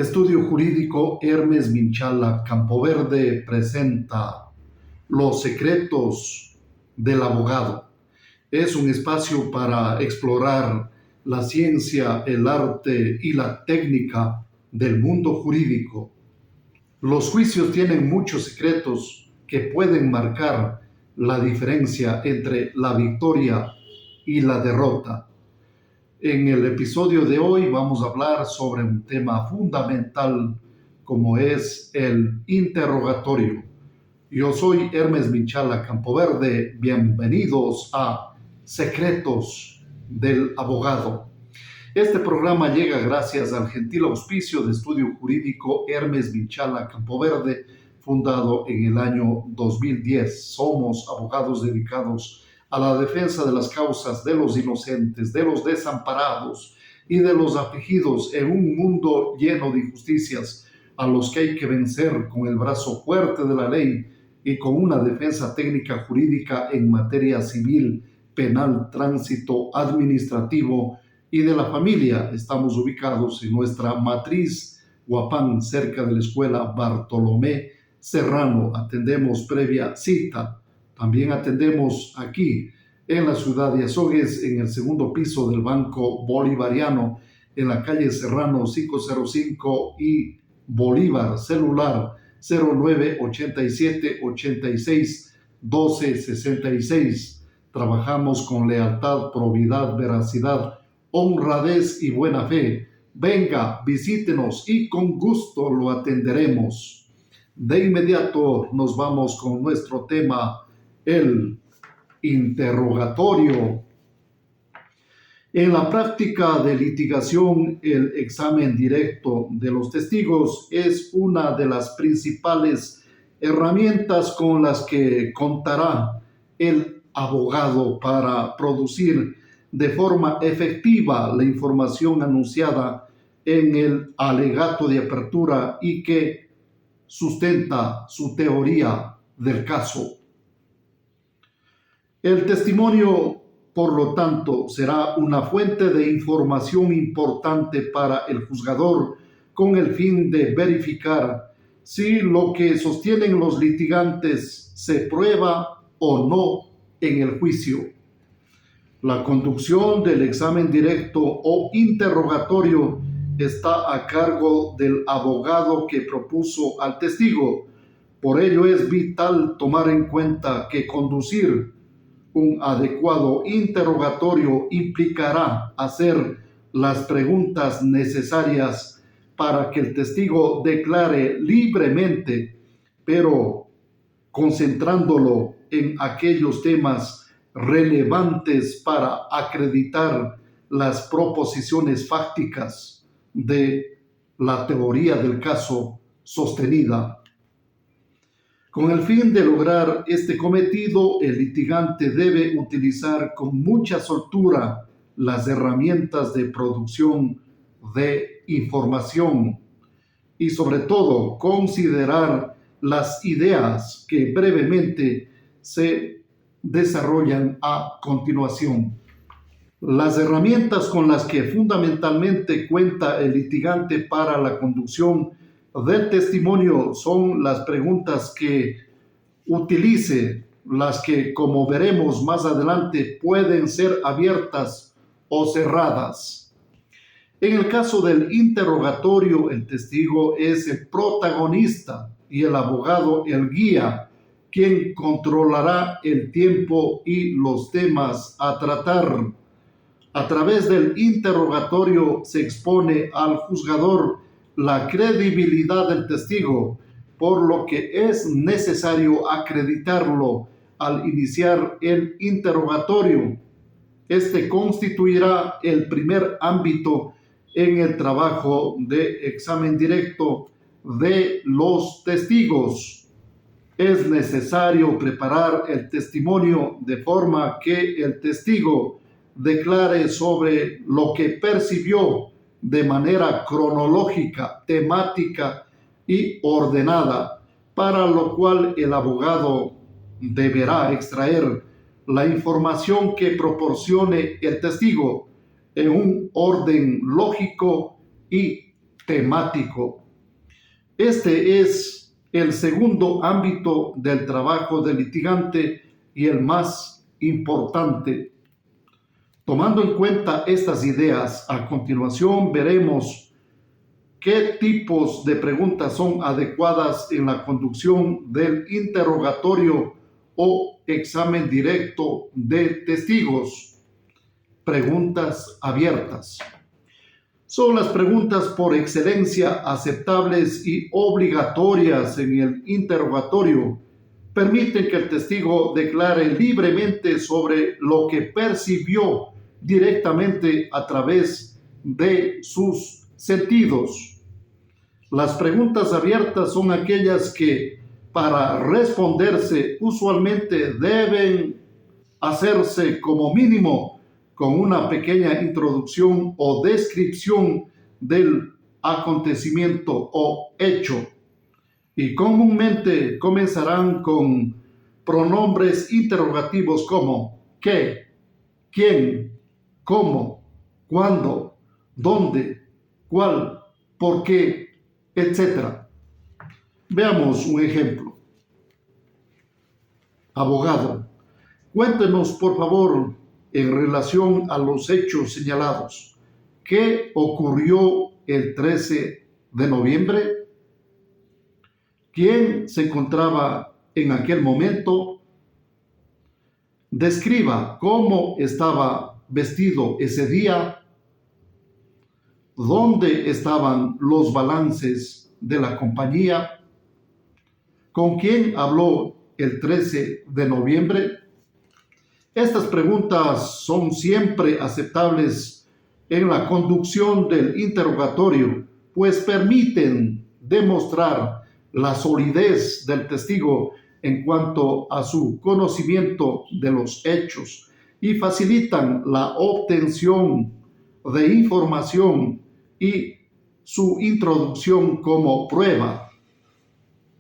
Estudio Jurídico Hermes Minchala Campoverde presenta Los secretos del abogado. Es un espacio para explorar la ciencia, el arte y la técnica del mundo jurídico. Los juicios tienen muchos secretos que pueden marcar la diferencia entre la victoria y la derrota. En el episodio de hoy vamos a hablar sobre un tema fundamental como es el interrogatorio. Yo soy Hermes Minchala Campoverde. Bienvenidos a Secretos del Abogado. Este programa llega gracias al gentil auspicio de Estudio Jurídico Hermes Minchala Campoverde, fundado en el año 2010. Somos abogados dedicados a la defensa de las causas de los inocentes, de los desamparados y de los afligidos en un mundo lleno de injusticias a los que hay que vencer con el brazo fuerte de la ley y con una defensa técnica jurídica en materia civil, penal, tránsito, administrativo y de la familia. Estamos ubicados en nuestra matriz Huapán, cerca de la escuela Bartolomé Serrano. Atendemos previa cita. También atendemos aquí en la ciudad de Azogues, en el segundo piso del Banco Bolivariano, en la calle Serrano 505 y Bolívar, celular 0987 86 12 66. Trabajamos con lealtad, probidad, veracidad, honradez y buena fe. Venga, visítenos y con gusto lo atenderemos. De inmediato nos vamos con nuestro tema, el interrogatorio. En la práctica de litigación, el examen directo de los testigos es una de las principales herramientas con las que contará el abogado para producir de forma efectiva la información anunciada en el alegato de apertura y que sustenta su teoría del caso. El testimonio, por lo tanto, será una fuente de información importante para el juzgador con el fin de verificar si lo que sostienen los litigantes se prueba o no en el juicio. La conducción del examen directo o interrogatorio está a cargo del abogado que propuso al testigo. Por ello es vital tomar en cuenta que conducir un adecuado interrogatorio implicará hacer las preguntas necesarias para que el testigo declare libremente, pero concentrándolo en aquellos temas relevantes para acreditar las proposiciones fácticas de la teoría del caso sostenida. Con el fin de lograr este cometido, el litigante debe utilizar con mucha soltura las herramientas de producción de información y sobre todo considerar las ideas que brevemente se desarrollan a continuación. Las herramientas con las que fundamentalmente cuenta el litigante para la conducción del testimonio son las preguntas que utilice, las que, como veremos más adelante, pueden ser abiertas o cerradas. En el caso del interrogatorio, el testigo es el protagonista y el abogado el guía, quien controlará el tiempo y los temas a tratar. A través del interrogatorio se expone al juzgador la credibilidad del testigo, por lo que es necesario acreditarlo al iniciar el interrogatorio. Este constituirá el primer ámbito en el trabajo de examen directo de los testigos. Es necesario preparar el testimonio de forma que el testigo declare sobre lo que percibió de manera cronológica, temática y ordenada, para lo cual el abogado deberá extraer la información que proporcione el testigo en un orden lógico y temático. Este es el segundo ámbito del trabajo del litigante y el más importante. Tomando en cuenta estas ideas, a continuación veremos qué tipos de preguntas son adecuadas en la conducción del interrogatorio o examen directo de testigos. Preguntas abiertas. Son las preguntas por excelencia aceptables y obligatorias en el interrogatorio. Permiten que el testigo declare libremente sobre lo que percibió directamente a través de sus sentidos. Las preguntas abiertas son aquellas que, para responderse, usualmente deben hacerse como mínimo con una pequeña introducción o descripción del acontecimiento o hecho, y comúnmente comenzarán con pronombres interrogativos como qué, quién, cómo, cuándo, dónde, cuál, por qué, etc. Veamos un ejemplo. Abogado, cuéntenos por favor, en relación a los hechos señalados, ¿qué ocurrió el 13 de noviembre? ¿Quién se encontraba en aquel momento? Describa cómo estaba vestido ese día. ¿Dónde estaban los balances de la compañía? ¿Con quién habló el 13 de noviembre? Estas preguntas son siempre aceptables en la conducción del interrogatorio, pues permiten demostrar la solidez del testigo en cuanto a su conocimiento de los hechos y facilitan la obtención de información y su introducción como prueba.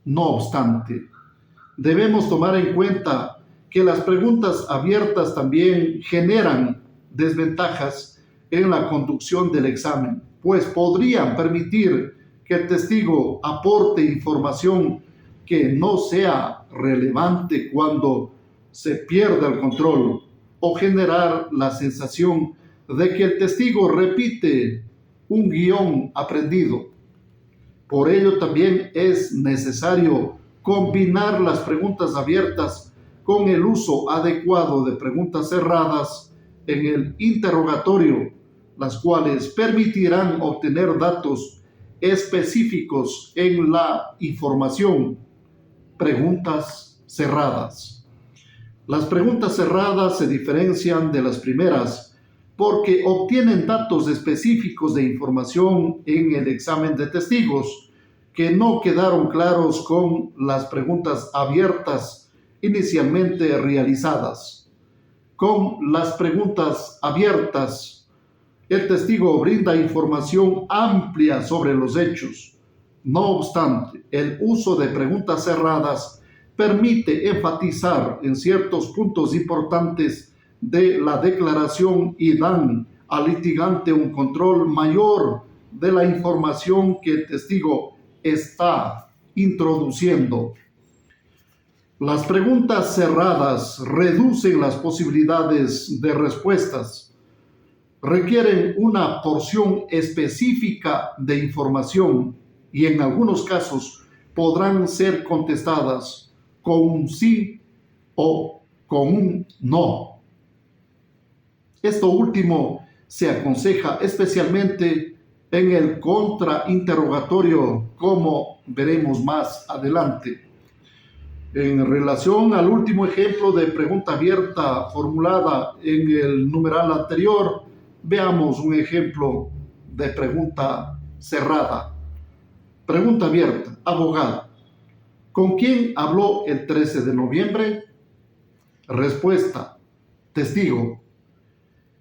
No obstante, debemos tomar en cuenta que las preguntas abiertas también generan desventajas en la conducción del examen, pues podrían permitir que el testigo aporte información que no sea relevante cuando se pierda el control, o generar la sensación de que el testigo repite un guión aprendido. Por ello también es necesario combinar las preguntas abiertas con el uso adecuado de preguntas cerradas en el interrogatorio, las cuales permitirán obtener datos específicos en la información. Preguntas cerradas. Las preguntas cerradas se diferencian de las primeras porque obtienen datos específicos de información en el examen de testigos que no quedaron claros con las preguntas abiertas inicialmente realizadas. Con las preguntas abiertas, el testigo brinda información amplia sobre los hechos. No obstante, el uso de preguntas cerradas permite enfatizar en ciertos puntos importantes de la declaración y dan al litigante un control mayor de la información que el testigo está introduciendo. Las preguntas cerradas reducen las posibilidades de respuestas. Requieren una porción específica de información y en algunos casos podrán ser contestadas con un sí o con un no. Esto último se aconseja especialmente en el contrainterrogatorio, como veremos más adelante. En relación al último ejemplo de pregunta abierta formulada en el numeral anterior, veamos un ejemplo de pregunta cerrada. Pregunta abierta. Abogado, ¿con quién habló el 13 de noviembre? Respuesta. Testigo.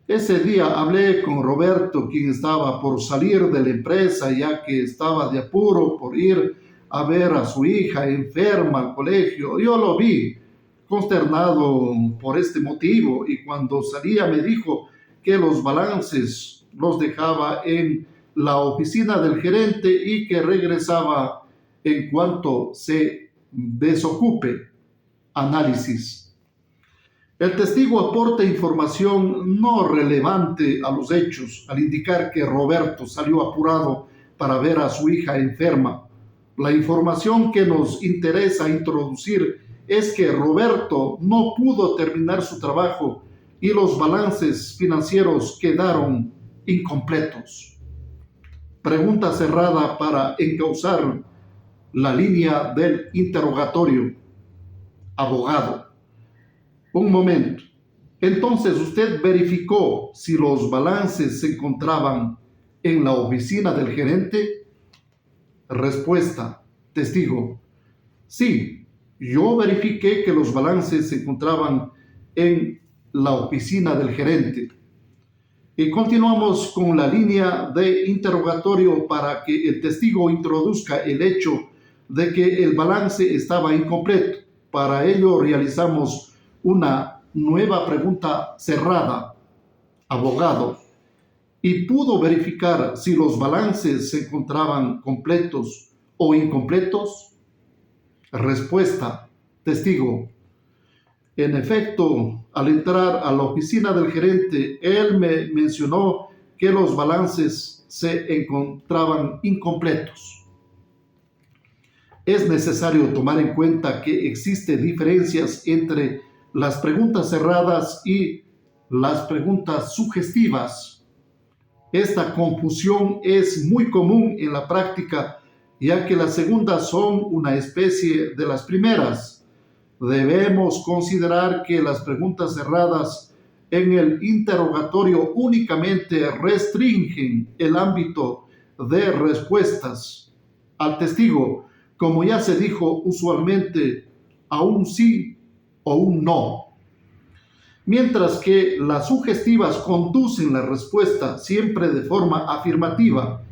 Ese día hablé con Roberto, quien estaba por salir de la empresa, ya que estaba de apuro por ir a ver a su hija enferma al colegio. Yo lo vi consternado por este motivo y cuando salía me dijo que los balances los dejaba en la oficina del gerente y que regresaba en cuanto se desocupe. Análisis. El testigo aporta información no relevante a los hechos al indicar que Roberto salió apurado para ver a su hija enferma. La información que nos interesa introducir es que Roberto no pudo terminar su trabajo y los balances financieros quedaron incompletos. Pregunta cerrada para encauzar la línea del interrogatorio. Abogado. Un momento. Entonces, ¿usted verificó si los balances se encontraban en la oficina del gerente? Respuesta. Testigo. Sí, yo verifiqué que los balances se encontraban en la oficina del gerente. Y continuamos con la línea de interrogatorio para que el testigo introduzca el hecho de que el balance estaba incompleto. Para ello realizamos una nueva pregunta cerrada. Abogado. ¿Y pudo verificar si los balances se encontraban completos o incompletos? Respuesta. Testigo. En efecto, al entrar a la oficina del gerente, él me mencionó que los balances se encontraban incompletos. Es necesario tomar en cuenta que existen diferencias entre las preguntas cerradas y las preguntas sugestivas. Esta confusión es muy común en la práctica, ya que las segundas son una especie de las primeras. Debemos considerar que las preguntas cerradas en el interrogatorio únicamente restringen el ámbito de respuestas al testigo, como ya se dijo usualmente, a un sí o un no. Mientras que las sugestivas conducen la respuesta siempre de forma afirmativa.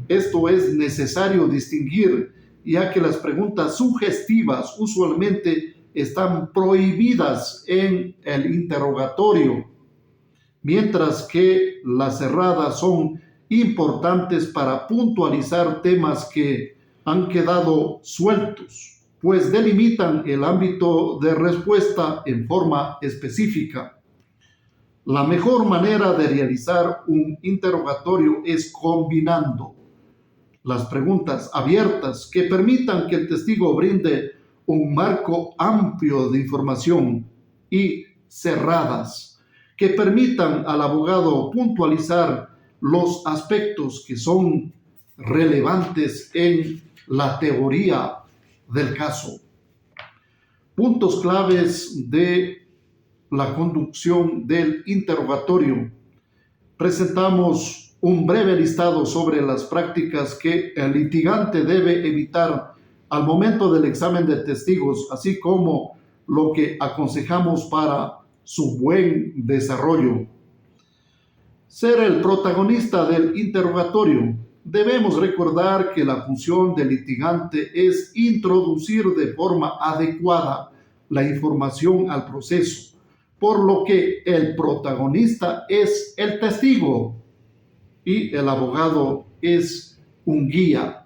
Esto es necesario distinguir, ya que las preguntas sugestivas usualmente están prohibidas en el interrogatorio, mientras que las cerradas son importantes para puntualizar temas que han quedado sueltos, pues delimitan el ámbito de respuesta en forma específica. La mejor manera de realizar un interrogatorio es combinando las preguntas abiertas que permitan que el testigo brinde un marco amplio de información y cerradas que permitan al abogado puntualizar los aspectos que son relevantes en la teoría del caso. Puntos claves de la conducción del interrogatorio. Presentamos un breve listado sobre las prácticas que el litigante debe evitar al momento del examen de testigos, así como lo que aconsejamos para su buen desarrollo. Ser el protagonista del interrogatorio. Debemos recordar que la función del litigante es introducir de forma adecuada la información al proceso, por lo que el protagonista es el testigo y el abogado es un guía.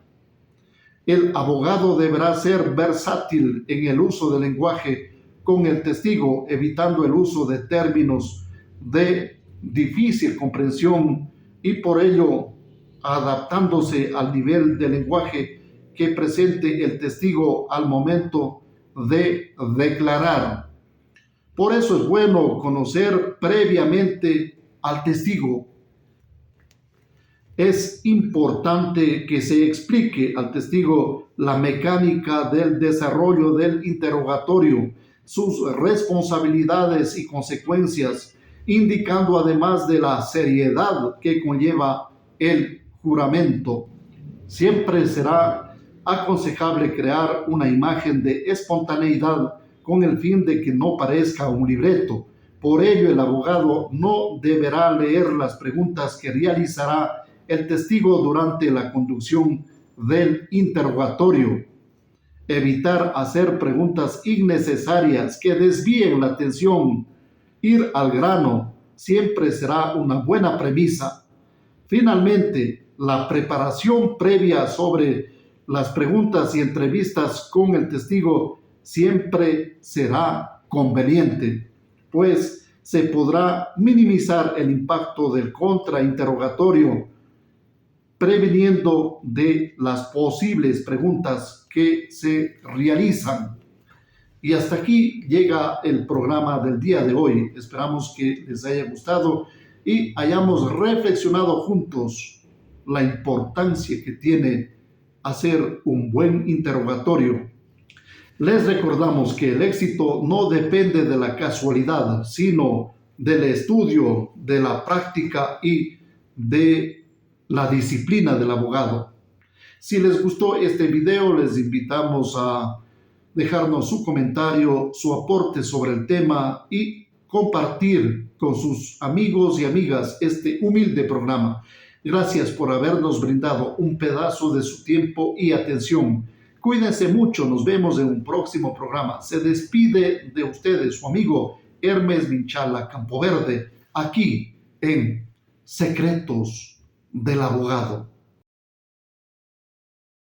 El abogado deberá ser versátil en el uso del lenguaje con el testigo, evitando el uso de términos de difícil comprensión y por ello adaptándose al nivel de lenguaje que presente el testigo al momento de declarar. Por eso es bueno conocer previamente al testigo. Es importante que se explique al testigo la mecánica del desarrollo del interrogatorio, sus responsabilidades y consecuencias, indicando además de la seriedad que conlleva el juramento. Siempre será aconsejable crear una imagen de espontaneidad con el fin de que no parezca un libreto. Por ello, el abogado no deberá leer las preguntas que realizará el testigo durante la conducción del interrogatorio. Evitar hacer preguntas innecesarias que desvíen la atención. Ir al grano siempre será una buena premisa. Finalmente, la preparación previa sobre las preguntas y entrevistas con el testigo siempre será conveniente, pues se podrá minimizar el impacto del contrainterrogatorio, previniendo de las posibles preguntas que se realizan. Y hasta aquí llega el programa del día de hoy. Esperamos que les haya gustado y hayamos reflexionado juntos la importancia que tiene hacer un buen interrogatorio. Les recordamos que el éxito no depende de la casualidad, sino del estudio, de la práctica y de la disciplina del abogado. Si les gustó este video, les invitamos a dejarnos su comentario, su aporte sobre el tema y compartir con sus amigos y amigas este humilde programa. Gracias por habernos brindado un pedazo de su tiempo y atención. Cuídense mucho, nos vemos en un próximo programa. Se despide de ustedes su amigo Hermes Vinchala Campoverde, aquí en Secretos del Abogado.